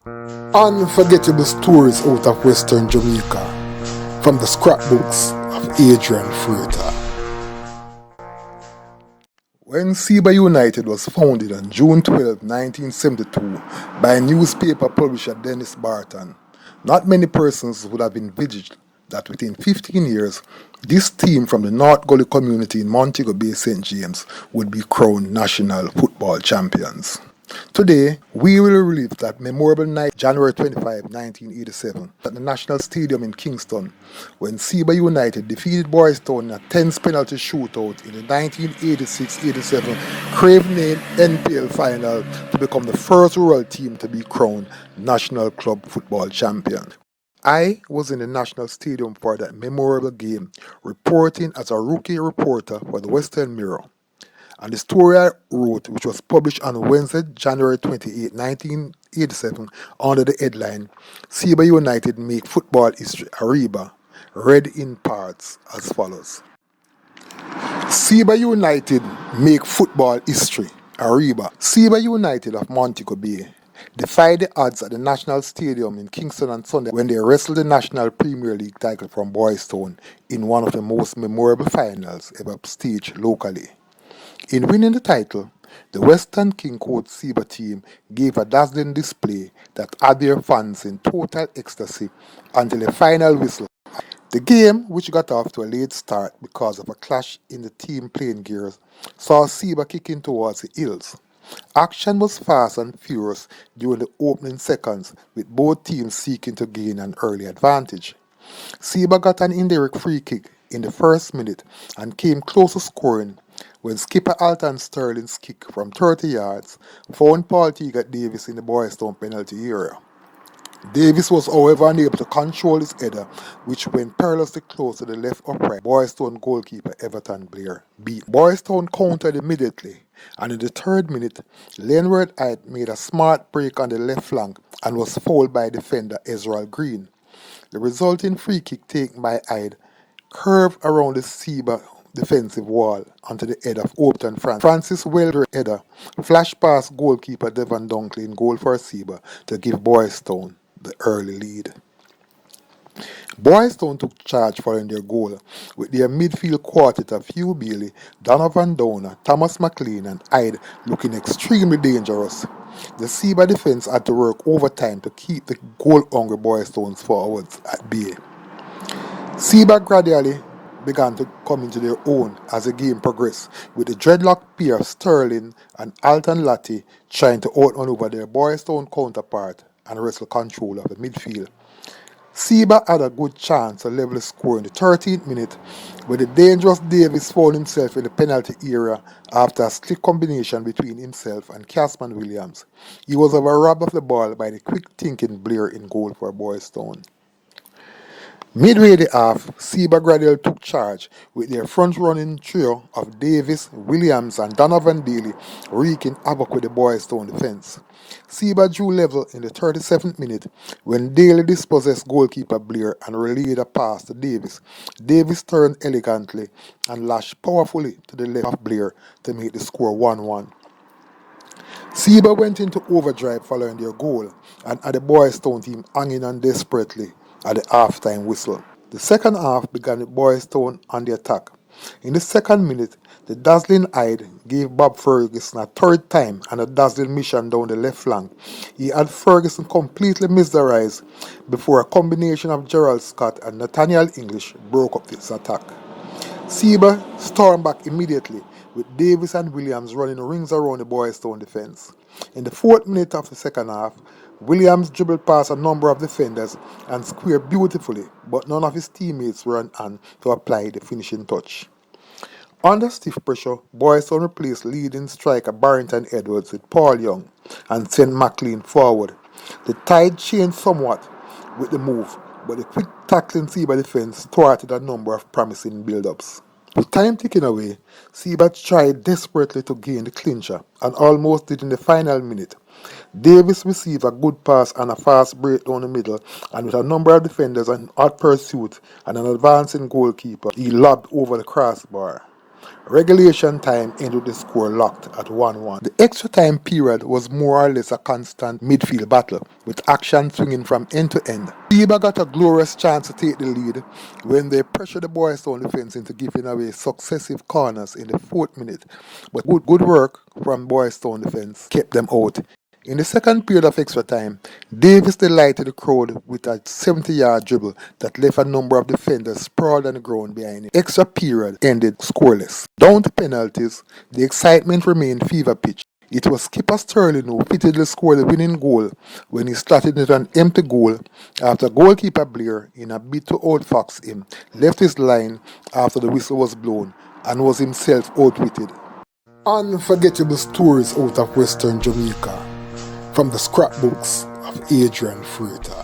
Unforgettable stories out of Western Jamaica from the scrapbooks of Adrian Freighter. When Seba United was founded on June 12, 1972 by newspaper publisher Dennis Barton, not many persons would have envisaged that within 15 years, this team from the North Gully community in Montego Bay, St. James would be crowned national football champions. Today, we will relive that memorable night, January 25, 1987, at the National Stadium in Kingston, when Seba United defeated Boys Town in a tense penalty shootout in the 1986-87 Craven A NPL final to become the first rural team to be crowned National Club Football Champion. I was in the National Stadium for that memorable game, reporting as a rookie reporter for the Western Mirror. And the story I wrote, which was published on Wednesday, January 28, 1987, under the headline, Seba United Make Football History Ariba, read in parts as follows. Seba United Make Football History Ariba. Seba United of Montego Bay defied the odds at the National Stadium in Kingston on Sunday when they wrestled the National Premier League title from Boys Town in one of the most memorable finals ever staged locally. In winning the title, the Western King Court Seba team gave a dazzling display that had their fans in total ecstasy until the final whistle. The game, which got off to a late start because of a clash in the team playing gears, saw Seba kicking towards the hills. Action was fast and furious during the opening seconds, with both teams seeking to gain an early advantage. Seba got an indirect free kick in the first minute and came close to scoring when skipper Alton Sterling's kick from 30 yards found Paul Teagat Davis in the Boys Town penalty area. Davis was however unable to control his header, which went perilously close to the left upright. Boys Town goalkeeper Everton Blair beat. Boys Town countered immediately, and in the third minute, Leonard Hyde made a smart break on the left flank and was fouled by defender Ezra Green. The resulting free kick taken by Hyde curved around the Seba defensive wall onto the head of Overton Francis Weldry header flashed past goalkeeper Devon Dunkley in goal for Seba to give Boys Town the early lead. Boys Town took charge following their goal, with their midfield quartet of Hugh Bailey, Donovan Downer, Thomas McLean and Hyde looking extremely dangerous. The Seba defence had to work overtime to keep the goal-hungry Boys Town's forwards at bay. Seba gradually began to come into their own as the game progressed, with the dreadlock pair of Sterling and Alton Latty trying to outmaneuver their Boys Town counterpart and wrestle control of the midfield. Seba had a good chance to level the score in the 13th minute, but the dangerous Davis found himself in the penalty area after a slick combination between himself and Casman Williams. He was robbed of the ball by the quick-thinking Blair in goal for Boys Town. Midway the half, Seba gradually took charge with their front-running trio of Davis, Williams and Donovan Daly wreaking havoc with the Boys Town defence. Seba drew level in the 37th minute when Daly dispossessed goalkeeper Blair and relayed a pass to Davis. Davis turned elegantly and lashed powerfully to the left of Blair to make the score 1-1. Seba went into overdrive following their goal and had the Boys Town team hanging on desperately at the half-time whistle. The second half began with Boys Town on the attack. In the second minute, the dazzling Hyde gave Bob Ferguson a third time and a dazzling mission down the left flank. He had Ferguson completely misdirected before a combination of Gerald Scott and Nathaniel English broke up this attack. Seba stormed back immediately, with Davis and Williams running rings around the Boys Town defence. In the 4th minute of the second half, Williams dribbled past a number of defenders and squared beautifully, but none of his teammates were on hand to apply the finishing touch. Under stiff pressure, Boys Town replaced leading striker Barrington Edwards with Paul Young and sent McLean forward. The tide changed somewhat with the move, but the quick tackling Seba defence thwarted a number of promising build-ups. With time ticking away, Seba tried desperately to gain the clincher and almost did in the final minute. Davis received a good pass and a fast break down the middle, and with a number of defenders in hot pursuit and an advancing goalkeeper, he lobbed over the crossbar. Regulation time ended with the score locked at 1-1. The extra time period was more or less a constant midfield battle, with action swinging from end to end. Seba got a glorious chance to take the lead when they pressured the Boys Town defence into giving away successive corners in the 4th minute, but good work from Boys Town defence kept them out. In the second period of extra time, Davis delighted the crowd with a 70-yard dribble that left a number of defenders sprawled on the ground behind him. Extra period ended scoreless. Down to penalties, the excitement remained fever pitch. It was skipper Sterling who fittingly scored the winning goal when he started into an empty goal after goalkeeper Blair, in a bid to outfox him, left his line after the whistle was blown and was himself outwitted. Unforgettable stories out of Western Jamaica from the scrapbooks of Adrian Freighter.